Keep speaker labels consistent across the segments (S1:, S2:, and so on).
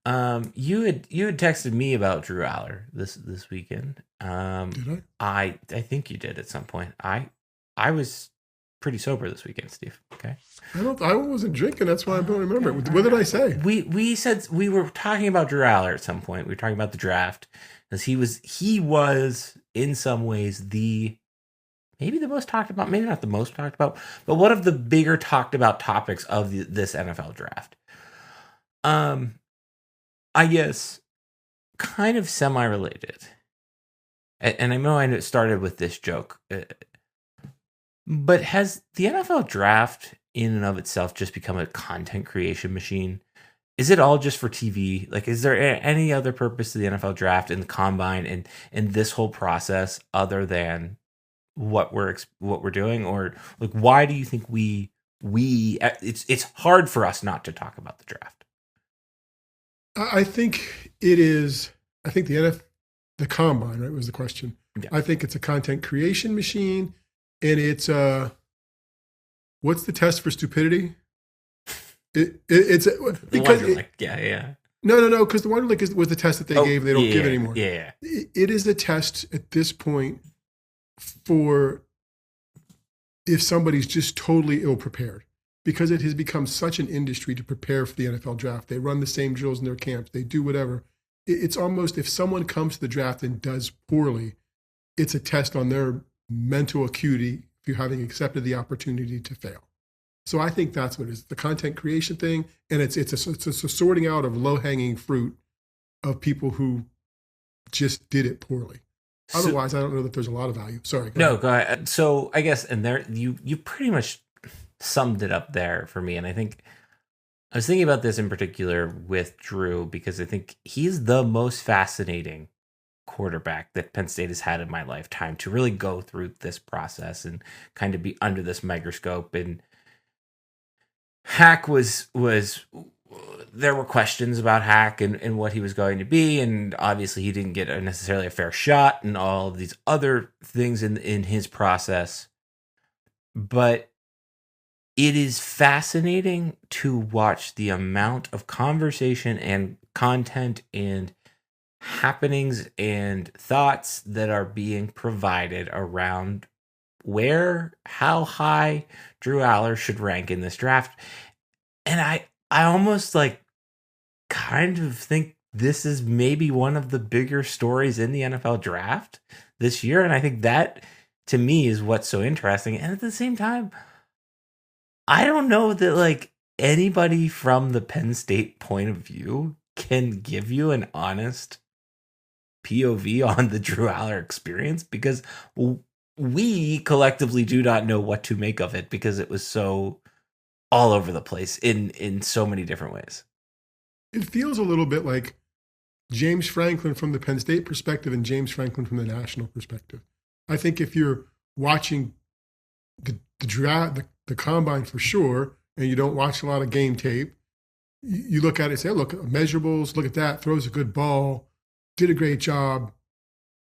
S1: You had texted me about Drew Allar this weekend.
S2: Did
S1: I think you did at some point. I was pretty sober this weekend, Steve. Okay.
S2: I? I wasn't drinking. That's why I don't remember.
S1: Okay.
S2: What
S1: All
S2: did I
S1: right.
S2: say?
S1: We said we were talking about Drew Allar at some point. We were talking about the draft because he was in some ways the maybe the most talked about, maybe not the most talked about, but one of the bigger talked about topics of this NFL draft. Um, I guess kind of semi-related, and I know I started with this joke, but has the NFL draft in and of itself just become a content creation machine? Is it all just for TV? Like, is there any other purpose to the NFL draft and the combine and this whole process other than what we're doing, or like why do you think we it's hard for us not to talk about the draft?
S2: I think it is. I think the combine, right, was the question.
S1: Yeah,
S2: I think it's a content creation machine, and it's what's the test for stupidity? It's
S1: the
S2: because
S1: Wonder Lick. Yeah.
S2: no, because the Wonderlic was the test that they
S1: Oh,
S2: gave. They don't give anymore.
S1: yeah.
S2: It is a test at this point for if somebody's just totally ill prepared, because it has become such an industry to prepare for the NFL draft. They run the same drills in their camps. They do whatever. It's almost if someone comes to the draft and does poorly, it's a test on their mental acuity if you're having accepted the opportunity to fail. So I think that's what it is, the content creation thing, and it's a sorting out of low hanging fruit of people who just did it poorly.
S1: So,
S2: Otherwise, I don't know that there's a lot of value. Sorry.
S1: no, go ahead. So I guess, and there you pretty much summed it up there for me, and I think I was thinking about this in particular with Drew because I think he's the most fascinating quarterback that Penn State has had in my lifetime to really go through this process and kind of be under this microscope. And Hack was there were questions about Hack and what he was going to be, and obviously he didn't get necessarily a fair shot and all of these other things in his process. But it is fascinating to watch the amount of conversation and content and happenings and thoughts that are being provided around how high Drew Aller should rank in this draft. And I almost like kind of think this is maybe one of the bigger stories in the NFL draft this year. And I think that to me is what's so interesting. And at the same time, I don't know that like anybody from the Penn State point of view can give you an honest POV on the Drew Aller experience because we collectively do not know what to make of it because it was so all over the place in so many different ways.
S2: It feels a little bit like James Franklin from the Penn State perspective and James Franklin from the national perspective. I think if you're watching the draft, the combine for sure, and you don't watch a lot of game tape, you look at it and say, oh, look, measurables, look at that, throws a good ball, did a great job,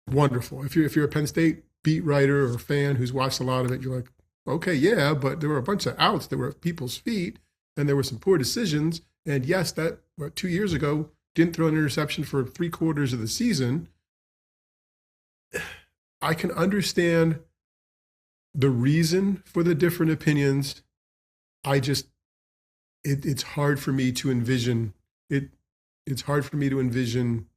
S2: wonderful. If you're a Penn State beat writer or fan who's watched a lot of it, you're like, okay, yeah, but there were a bunch of outs that were at people's feet, and there were some poor decisions. And yes, that 2 years ago didn't throw an interception for 3/4 of the season. I can understand the reason for the different opinions. I just, it's hard for me to envision it. It's hard for me to envision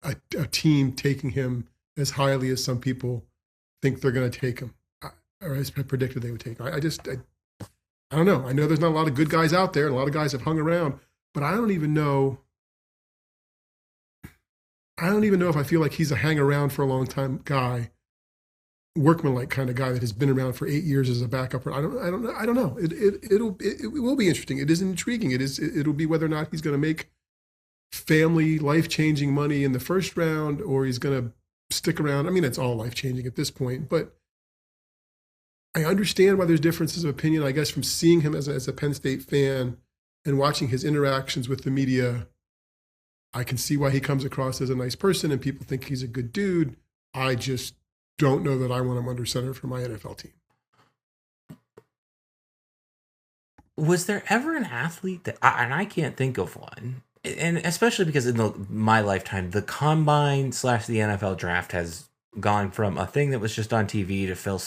S2: a team taking him as highly as some people think they're going to take him, or as predicted they would take him. I don't know. I know there's not a lot of good guys out there, and a lot of guys have hung around, but I don't even know. I don't even know if I feel like he's a hang around for a long time guy, workmanlike kind of guy that has been around for 8 years as a backup. I don't know. It will be interesting. It is intriguing. It'll be whether or not he's going to make family life-changing money in the first round, or he's going to stick around. I mean, it's all life-changing at this point, but I understand why there's differences of opinion, I guess, from seeing him as a Penn State fan and watching his interactions with the media. I can see why he comes across as a nice person and people think he's a good dude. I just don't know that I want him under center for my NFL team.
S1: Was there ever an athlete that, and I can't think of one, and especially because in my lifetime, the combine / the NFL draft has gone from a thing that was just on TV to fill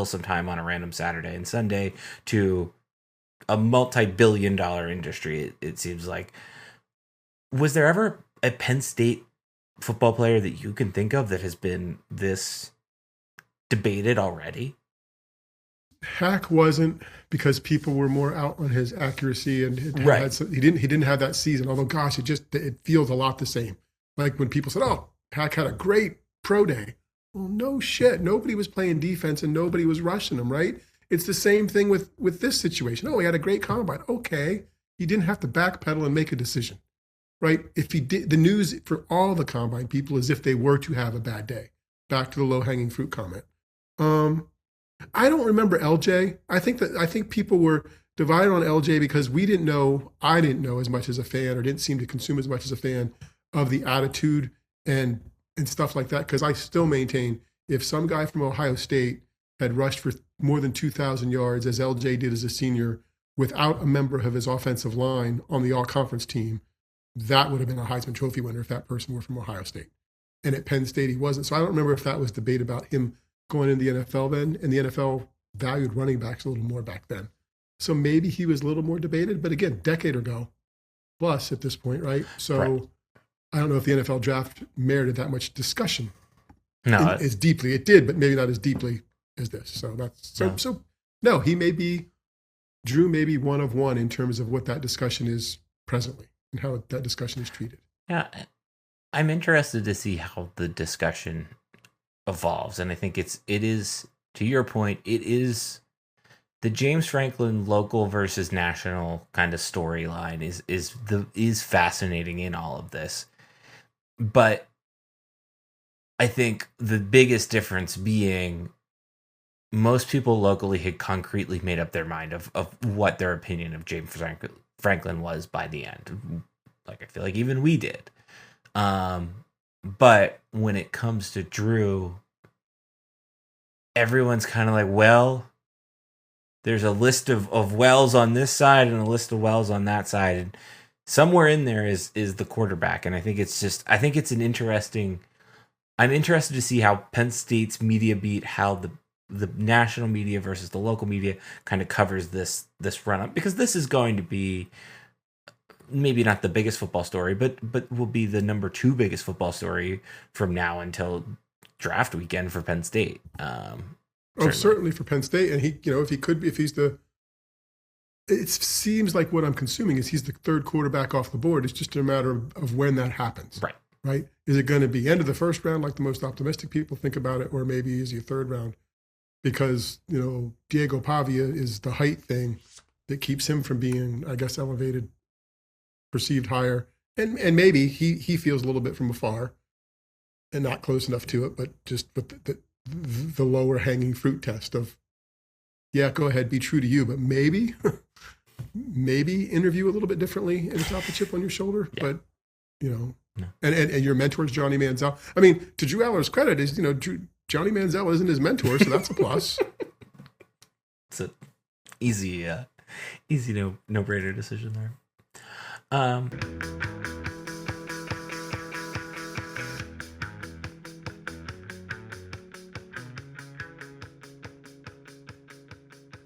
S1: some time on a random Saturday and Sunday to a multi-billion-dollar industry. It seems like. Was there ever a Penn State football player that you can think of that has been this debated already?
S2: Hack wasn't, because people were more out on his accuracy, and
S1: Right.
S2: he didn't have that season. Although, gosh, it feels a lot the same. Like when people said, "Oh, Hack had a great pro day." Well, no shit. Nobody was playing defense and nobody was rushing him. Right? It's the same thing with this situation. Oh, he had a great combine. Okay, he didn't have to backpedal and make a decision. Right? If he did, the news for all the combine people is if they were to have a bad day. Back to the low hanging fruit comment. I don't remember LJ. I think people were divided on LJ because I didn't know as much as a fan, or didn't seem to consume as much as a fan of the attitude and stuff like that. Because I still maintain, if some guy from Ohio State had rushed for more than 2,000 yards, as LJ did as a senior, without a member of his offensive line on the all-conference team, that would have been a Heisman Trophy winner if that person were from Ohio State. And at Penn State, he wasn't. So I don't remember if that was debate about him going into the NFL then, and the NFL valued running backs a little more back then. So maybe he was a little more debated, but again, decade ago plus at this point, right? So right. I don't know if the NFL draft merited that much discussion.
S1: No,
S2: as deeply. It did, but maybe not as deeply as this. So no, he may be, Drew may be one of one in terms of what that discussion is presently and how that discussion is treated.
S1: Yeah, I'm interested to see how the discussion evolves, and I think it is, to your point, it is the James Franklin local versus national kind of storyline is fascinating in all of this. But I think the biggest difference being most people locally had concretely made up their mind of what their opinion of James Franklin was by the end. Like, I feel like even we did. But when it comes to Drew, everyone's kind of like, well, there's a list of wells on this side and a list of wells on that side. And somewhere in there is the quarterback. And I think it's an interesting, I'm interested to see how Penn State's media beat, how the national media versus the local media kind of covers this run up, because this is going to be maybe not the biggest football story, but will be the number 2 biggest football story from now until draft weekend for Penn State.
S2: Certainly for Penn State. And it seems like what I'm consuming is he's the third quarterback off the board. It's just a matter of when that happens. Right. Is it going to be end of the first round, like the most optimistic people think about it? Or maybe is he a third round? Because, Diego Pavia is the height thing that keeps him from being, I guess, elevated, perceived higher. And maybe he feels a little bit from afar and not close enough to it, but just the lower hanging fruit test of, yeah, go ahead, be true to you, but maybe interview a little bit differently and drop a chip on your shoulder. Yeah. But, no. And your mentor is Johnny Manziel. I mean, to Drew Allar's credit is, Johnny Manziel isn't his mentor, so that's a plus.
S1: It's an easy no-brainer decision there.